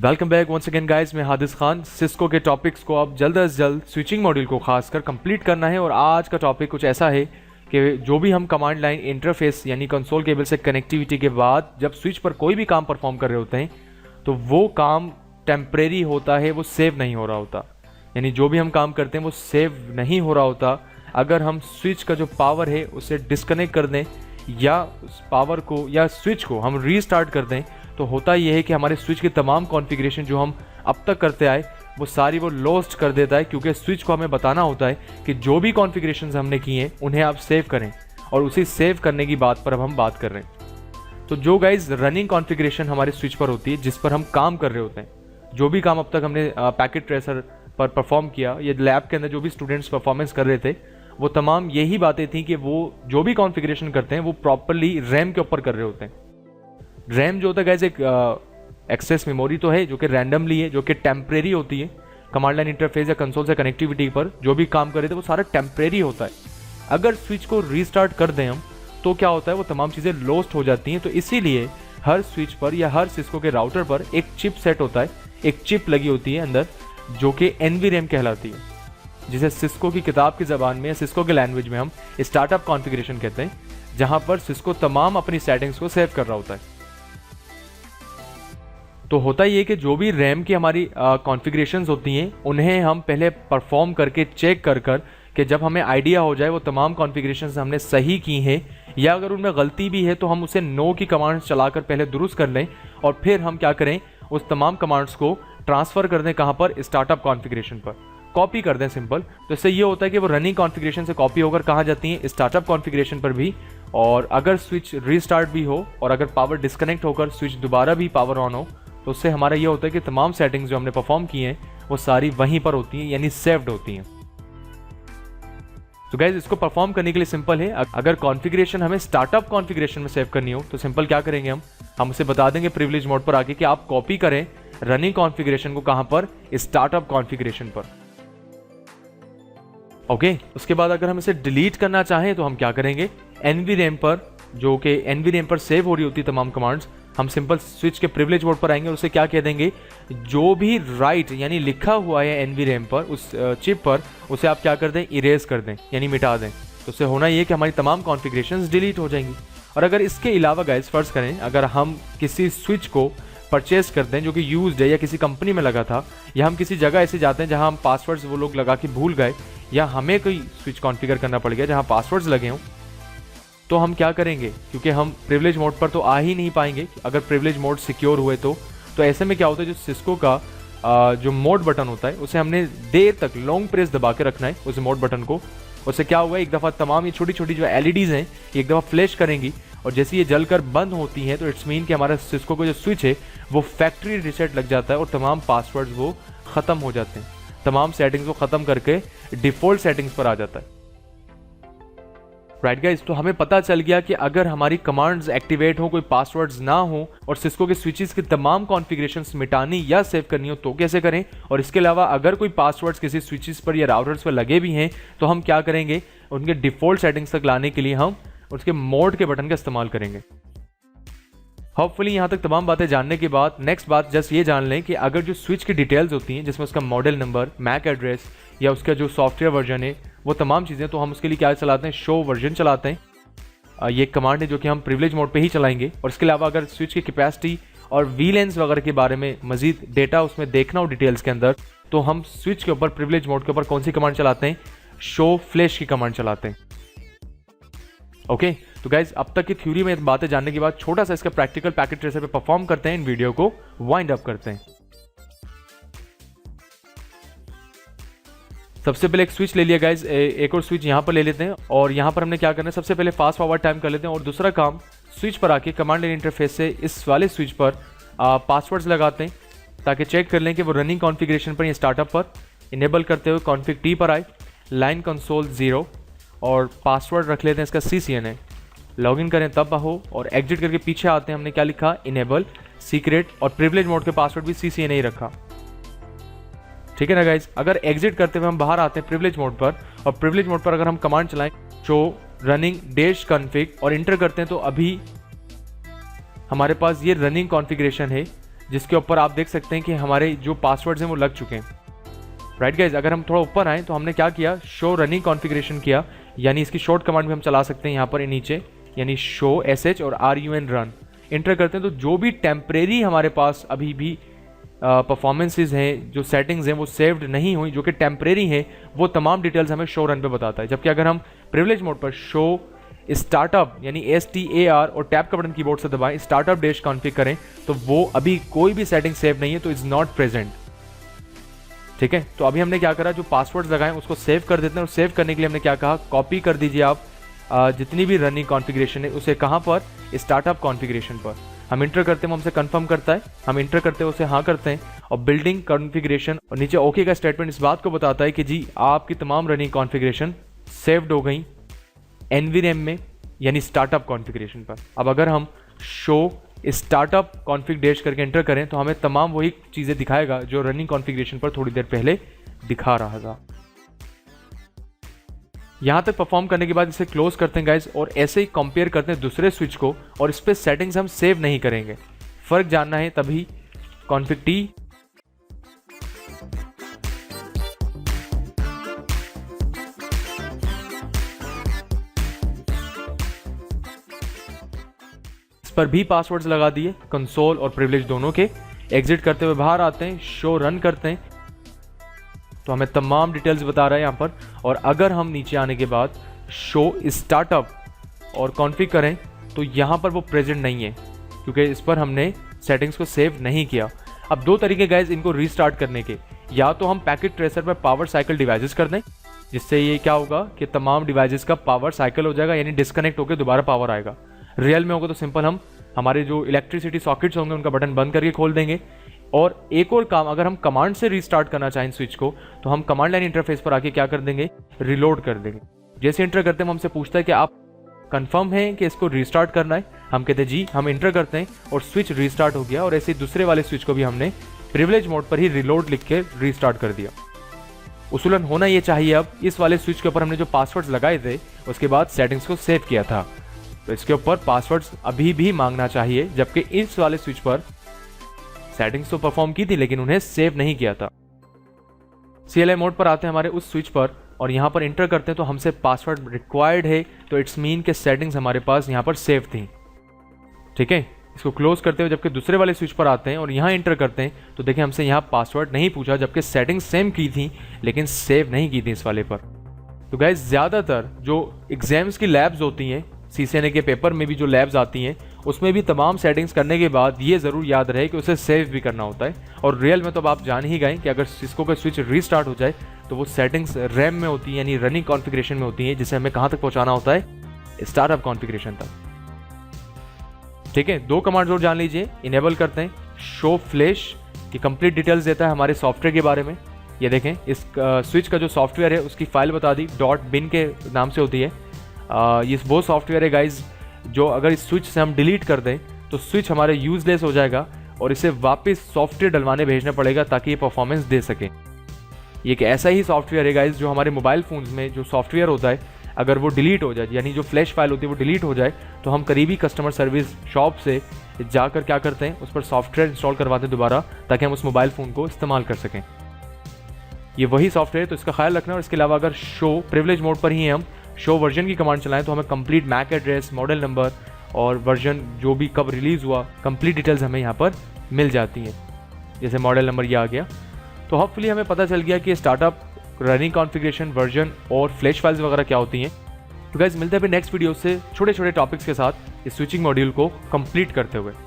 Welcome back once again guys, मैं Hadis Khan. Cisco के topics को अब जल्द अज जल्द स्विचिंग मॉड्यूल को खासकर कंप्लीट करना है। और आज का टॉपिक कुछ ऐसा है कि जो भी हम कमांड लाइन इंटरफेस यानी कंसोल केबल से कनेक्टिविटी के बाद जब स्विच पर कोई भी काम परफॉर्म कर रहे होते हैं तो वो काम टेम्परेरी होता है, वो सेव नहीं हो रहा होता। यानी जो भी हम काम करते हैं वो सेव नहीं हो रहा होता। अगर हम स्विच का जो पावर है उसे डिस्कनेक्ट कर दें या उस पावर को या स्विच को हम रीस्टार्ट कर दें तो होता यह है कि हमारे स्विच की तमाम कॉन्फ़िगरेशन जो हम अब तक करते आए वो सारी वो लॉस्ट कर देता है, क्योंकि स्विच को हमें बताना होता है कि जो भी कॉन्फ़िगरेशन हमने की हैं उन्हें आप सेव करें। और उसी सेव करने की बात पर अब हम बात कर रहे हैं। तो जो गाइज रनिंग कॉन्फ़िगरेशन हमारे स्विच पर होती है, जिस पर हम काम कर रहे होते हैं, जो भी काम अब तक हमने पैकेट ट्रेसर पर परफॉर्म किया, ये लैब के अंदर जो भी स्टूडेंट्स परफॉर्मेंस कर रहे थे, वो तमाम यही बातें थी कि वो जो भी कॉन्फ़िगरेशन करते हैं वो प्रॉपरली रैम के ऊपर कर रहे होते हैं। रैम जो होता है गाइस एक एक्सेस मेमोरी तो है जो कि रैंडमली है, जो कि टेम्परेरी होती है। कमांड लाइन इंटरफेस या कंसोल से कनेक्टिविटी पर जो भी काम कर रहे थे वो सारा टेम्परेरी होता है। अगर स्विच को रीस्टार्ट कर दें हम तो क्या होता है, वो तमाम चीज़ें लॉस्ट हो जाती हैं। तो इसीलिए हर स्विच पर या हर सिस्को के राउटर पर एक चिप सेट होता है, एक चिप लगी होती है अंदर जो कि NVRAM कहलाती है, जिसे सिस्को की किताब की ज़बान में या सिस्को के लैंग्वेज में हम स्टार्टअप कॉन्फ़िगरेशन कहते हैं, जहां पर सिस्को तमाम अपनी सेटिंग्स को सेव कर रहा होता है। तो होता ये कि जो भी रैम की हमारी कॉन्फ़िगरेशंस होती हैं उन्हें हम पहले परफॉर्म करके चेक कर कि जब हमें आइडिया हो जाए वो तमाम कॉन्फ़िगरेशंस हमने सही की हैं, या अगर उनमें गलती भी है तो हम उसे नो की कमांड्स चलाकर पहले दुरुस्त कर लें और फिर हम क्या करें, उस तमाम कमांड्स को ट्रांसफ़र कर दें कहाँ पर, स्टार्टअप कॉन्फ़िगरेशन पर कॉपी कर दें सिंपल। तो इससे ये होता है कि वो रनिंग कॉन्फ़िगरेशन से कॉपी होकर कहाँ जाती हैं, स्टार्टअप कॉन्फ़िगरेशन पर भी। और अगर स्विच रीस्टार्ट भी हो और अगर पावर डिस्कनेक्ट होकर स्विच दोबारा भी पावर ऑन हो तो उससे हमारा ये होता है कि तमाम सेटिंग्स जो हमने परफॉर्म की हैं वो सारी वहीं पर होती हैं, यानी सेव्ड होती हैं। तो गाइज इसको परफॉर्म करने के लिए सिंपल है। अगर कॉन्फ़िगरेशन हमें स्टार्टअप कॉन्फ़िगरेशन में सेव करनी हो तो सिंपल क्या करेंगे, हम उसे बता देंगे प्रिविलेज मोड पर आके कि आप कॉपी करें रनिंग कॉन्फ़िगरेशन को कहां पर, स्टार्टअप कॉन्फ़िगरेशन पर। ओके, उसके बाद अगर हम इसे डिलीट करना चाहें तो हम क्या करेंगे, NVRAM पर, जो कि NVRAM पर सेव हो रही होती है तमाम कमांड्स, हम सिंपल स्विच के प्रिविलेज मोड पर आएंगे और उसे क्या कह देंगे, जो भी राइट यानी लिखा हुआ है NVRAM पर उस चिप पर, उसे आप क्या कर दें, इरेज कर दें यानी मिटा दें। तो उससे होना ये कि हमारी तमाम कॉन्फ़िगरेशंस डिलीट हो जाएंगी। और अगर इसके अलावा गाइस फर्ज करें अगर हम किसी स्विच को परचेज करते हैं जो कि यूज्ड है या किसी कंपनी में लगा था, या हम किसी जगह ऐसे जाते हैं जहां हम पासवर्ड्स वो लोग लगा के भूल गए, या हमें कोई स्विच कॉन्फ़िगर करना पड़ गया जहां पासवर्ड्स लगे हों, तो हम क्या करेंगे, क्योंकि हम प्रिविलेज मोड पर तो आ ही नहीं पाएंगे अगर प्रिविलेज मोड सिक्योर हुए तो ऐसे में क्या होता है, जो सिस्को का जो मोड बटन होता है उसे हमने देर तक लॉन्ग प्रेस दबा के रखना है उस मोड बटन को। उससे क्या हुआ, एक दफ़ा तमाम ये छोटी छोटी जो LEDs हैं एक दफ़ा फ्लैश करेंगी और जैसे ये जलकर बंद होती हैं तो इट्स मीन कि हमारा सिस्को का जो स्विच है वो फैक्ट्री रीसेट लग जाता है और तमाम पासवर्ड्स वो ख़त्म हो जाते हैं, तमाम सेटिंग्स को ख़त्म करके डिफ़ॉल्ट सेटिंग्स पर आ जाता है। राइट गाइस, तो हमें पता चल गया कि अगर हमारी कमांड्स एक्टिवेट हो, कोई पासवर्ड्स ना हो और सिस्को के स्विचेस की तमाम कॉन्फ़िगरेशंस मिटानी या सेव करनी हो तो कैसे करें। और इसके अलावा अगर कोई पासवर्ड्स किसी स्विचेस पर या राउटर्स पर लगे भी हैं तो हम क्या करेंगे, उनके डिफ़ॉल्ट सेटिंग्स तक लाने के लिए हम उसके मोड के बटन का इस्तेमाल करेंगे। होपफुली यहाँ तक तमाम बातें जानने के बाद नेक्स्ट बात जस्ट ये जान लें कि अगर जो स्विच की डिटेल्स होती हैं जिसमें उसका मॉडल नंबर, मैक एड्रेस या उसका जो सॉफ्टवेयर वर्जन है वो तमाम चीज़ें, तो हम उसके लिए क्या चलाते हैं, शो वर्जन चलाते हैं। ये कमांड है जो कि हम प्रिविलेज मोड पे ही चलाएंगे। और इसके अलावा अगर स्विच की कैपेसिटी और VLANs वगैरह के बारे में मजीद डेटा उसमें देखना हो डिटेल्स के अंदर, तो हम स्विच के ऊपर प्रिविलेज मोड के ऊपर कौन सी कमांड चलाते हैं, शो फ्लैश की कमांड चलाते हैं। ओके, तो गाइज अब तक की थ्योरी में बातें जानने के बाद छोटा सा इसका प्रैक्टिकल पैकेट ट्रेसर पे परफॉर्म करते हैं, इन वीडियो को वाइंड अप करते हैं। सबसे पहले एक स्विच ले लिया गाइज, एक और स्विच यहाँ पर ले लेते हैं और यहाँ पर हमने क्या करना है, सबसे पहले फास्ट फॉरवर्ड टाइम कर लेते हैं और दूसरा काम स्विच पर आके कमांड लाइन इंटरफेस से इस वाले स्विच पर पासवर्ड्स लगाते हैं ताकि चेक कर लें कि वो रनिंग कॉन्फ़िगरेशन पर या स्टार्टअप पर इनेबल करते हुए कॉन्फ़िग T पर आए, लाइन कंसोल 0 और पासवर्ड रख लेते हैं इसका CCNA। लॉगिन करें तब हो और एग्जिट करके पीछे आते हैं, हमने क्या लिखा, इनेबल सीक्रेट, और प्रिविलेज मोड के पासवर्ड भी CCNA ही रखा। ठीक है ना गाइज, अगर एग्जिट करते हुए हम बाहर आते हैं प्रिविलेज मोड पर और प्रिविलेज मोड पर अगर हम कमांड चलाएं शो रनिंग डैश कॉन्फ़िग और इंटर करते हैं तो अभी हमारे पास ये रनिंग कॉन्फ़िगरेशन है जिसके ऊपर आप देख सकते हैं कि हमारे जो पासवर्ड्स हैं वो लग चुके हैं। राइट गाइज, अगर हम थोड़ा ऊपर आएँ तो हमने क्या किया, शो रनिंग कॉन्फ़िगरेशन किया, यानी इसकी शॉर्ट कमांड भी हम चला सकते हैं यहाँ पर नीचे, यानी शो SH और RUN रन इंटर करते हैं तो जो भी टेम्परेरी हमारे पास अभी भी परफॉर्मेंसेज हैं, जो सेटिंग्स हैं वो सेव्ड नहीं हुई, जो कि टेम्परेरी हैं, वो तमाम डिटेल्स हमें शो रन पे बताता है। जबकि अगर हम प्रिविलेज मोड पर शो स्टार्टअप यानी STAR और टैब का बटन कीबोर्ड से दबाएं, स्टार्टअप डैश कॉन्फ़िग करें, तो वो अभी कोई भी सेटिंग सेव नहीं है, तो इज़ नॉट प्रेजेंट। ठीक है, तो अभी हमने क्या करा, जो पासवर्ड्स लगाएं उसको सेव कर देते हैं, और सेव करने के लिए हमने क्या कहा, कॉपी कर दीजिए आप जितनी भी रनिंग कॉन्फ़िगरेशन है उसे कहाँ पर, स्टार्टअप कॉन्फ़िगरेशन पर। हम इंटर करते हैं, वो हमसे कंफर्म करता है, हम इंटर करते हैं उसे हाँ करते हैं, और बिल्डिंग कॉन्फ़िगरेशन और नीचे ओके का स्टेटमेंट इस बात को बताता है कि जी आपकी तमाम रनिंग कॉन्फ़िगरेशन सेव्ड हो गई NVRAM में, यानी स्टार्टअप कॉन्फ़िगरेशन पर। अब अगर हम शो स्टार्टअप कॉन्फ़िग डैश करके एंटर करें तो हमें तमाम वही चीज़ें दिखाएगा जो रनिंग कॉन्फ़िगरेशन पर थोड़ी देर पहले दिखा रहा था। यहाँ तक परफॉर्म करने के बाद इसे क्लोज करते हैं गाइज, और ऐसे ही कंपेयर करते हैं दूसरे स्विच को, और इस पर सेटिंग्स हम सेव नहीं करेंगे। फ़र्क जानना है तभी कॉन्फ़िग T पर भी पासवर्ड्स लगा दिए, कंसोल और प्रिविलेज दोनों के। एग्जिट करते हुए बाहर आते हैं, शो रन करते हैं तो हमें तमाम डिटेल्स बता रहा है यहाँ पर। और अगर हम नीचे आने के बाद शो स्टार्टअप और कॉन्फ़िग करें तो यहाँ पर वो प्रेजेंट नहीं है, क्योंकि इस पर हमने सेटिंग्स को सेव नहीं किया। अब दो तरीके गाइस इनको रीस्टार्ट करने के, या तो हम पैकेट ट्रेसर पर पावर साइकिल डिवाइसेस कर दें, जिससे ये क्या होगा कि तमाम डिवाइसेस का पावर साइकिल हो जाएगा, यानी डिस्कनेक्ट होकर दोबारा पावर आएगा। रियल में होगा तो सिंपल हम हमारे जो इलेक्ट्रिसिटी सॉकेट्स होंगे उनका बटन बंद करके खोल देंगे। और एक और काम, अगर हम कमांड से रीस्टार्ट करना चाहें स्विच को, तो हम कमांड लाइन इंटरफेस पर आके क्या कर देंगे, रिलोड कर देंगे। जैसे इंटर करते हैं हमसे पूछता है कि आप कंफर्म है कि इसको रीस्टार्ट करना है, हम कहते हैं जी, हम इंटर करते हैं और स्विच रीस्टार्ट हो गया। और ऐसे दूसरे वाले स्विच को भी हमने प्रिविलेज मोड पर ही रिलोड लिख के रीस्टार्ट कर दिया। उसूलन होना ये चाहिए, अब इस वाले स्विच के ऊपर हमने जो पासवर्ड्स लगाए थे उसके बाद सेटिंग्स को सेव किया था, तो इसके ऊपर पासवर्ड्स अभी भी मांगना चाहिए, जबकि इस वाले स्विच पर सेटिंग्स तो परफॉर्म की थी लेकिन उन्हें सेव नहीं किया था। CLI मोड पर आते हैं हमारे उस स्विच पर, और यहाँ पर इंटर करते हैं तो हमसे पासवर्ड रिक्वायर्ड है, तो इट्स मीन के सेटिंग्स हमारे पास यहाँ पर सेव थी। ठीक है, इसको क्लोज करते हुए जबकि दूसरे वाले स्विच पर आते हैं और यहाँ इंटर करते हैं तो देखिए हमसे यहाँ पासवर्ड नहीं पूछा, जबकि सेटिंग्स सेम की थी लेकिन सेव नहीं की थी इस वाले पर। तो गाइस ज़्यादातर जो एग्जाम्स की लैब्स होती हैं, CCNA के पेपर में भी जो लैब्स आती हैं, उसमें भी तमाम सेटिंग्स करने के बाद ये ज़रूर याद रहे कि उसे सेव भी करना होता है। और रियल में तो अब आप जान ही गए कि अगर सिस्को का स्विच रीस्टार्ट हो जाए तो वो सेटिंग्स रैम में होती है, यानी रनिंग कॉन्फ़िगरेशन में होती है, जिसे हमें कहाँ तक पहुँचाना होता है, स्टार्टअप कॉन्फ़िगरेशन तक। ठीक है, दो कमांड्स और जान लीजिए। इनेबल करते हैं शो फ्लैश की कंप्लीट डिटेल्स देता है हमारे सॉफ्टवेयर के बारे में। ये देखें, इस स्विच का जो सॉफ्टवेयर है उसकी फाइल बता दी, .bin के नाम से होती है। ये वो सॉफ्टवेयर है गाइज जो अगर इस स्विच से हम डिलीट कर दें तो स्विच हमारे यूजलेस हो जाएगा और इसे वापस सॉफ्टवेयर डलवाने भेजना पड़ेगा ताकि ये परफॉर्मेंस दे सके। ये एक ऐसा ही सॉफ्टवेयर है गाइज जो हमारे मोबाइल फ़ोन्स में जो सॉफ्टवेयर होता है, अगर वो डिलीट हो जाए, यानी जो फ्लैश फाइल होती है वो डिलीट हो जाए, तो हम करीबी कस्टमर सर्विस शॉप से जाकर क्या करते हैं, उस पर सॉफ्टवेयर इंस्टॉल करवाते हैं दोबारा, ताकि हम उस मोबाइल फ़ोन को इस्तेमाल कर सकें। ये वही सॉफ्टवेयर, तो इसका ख्याल रखना। और इसके अलावा अगर शो प्रिविलेज मोड पर ही हम शो वर्जन की कमांड चलाएं तो हमें complete MAC address, model number और वर्जन जो भी कब रिलीज़ हुआ, कंप्लीट डिटेल्स हमें यहाँ पर मिल जाती हैं। जैसे मॉडल नंबर ये आ गया, तो होपफुली हमें पता चल गया कि स्टार्टअप, रनिंग कॉन्फ़िगरेशन, वर्जन और फ्लैश फाइल्स वगैरह क्या होती हैं। तो गाइस मिलते हैं फिर नेक्स्ट वीडियो से छोटे छोटे टॉपिक्स के साथ इस स्विचिंग मॉड्यूल को कंप्लीट करते हुए।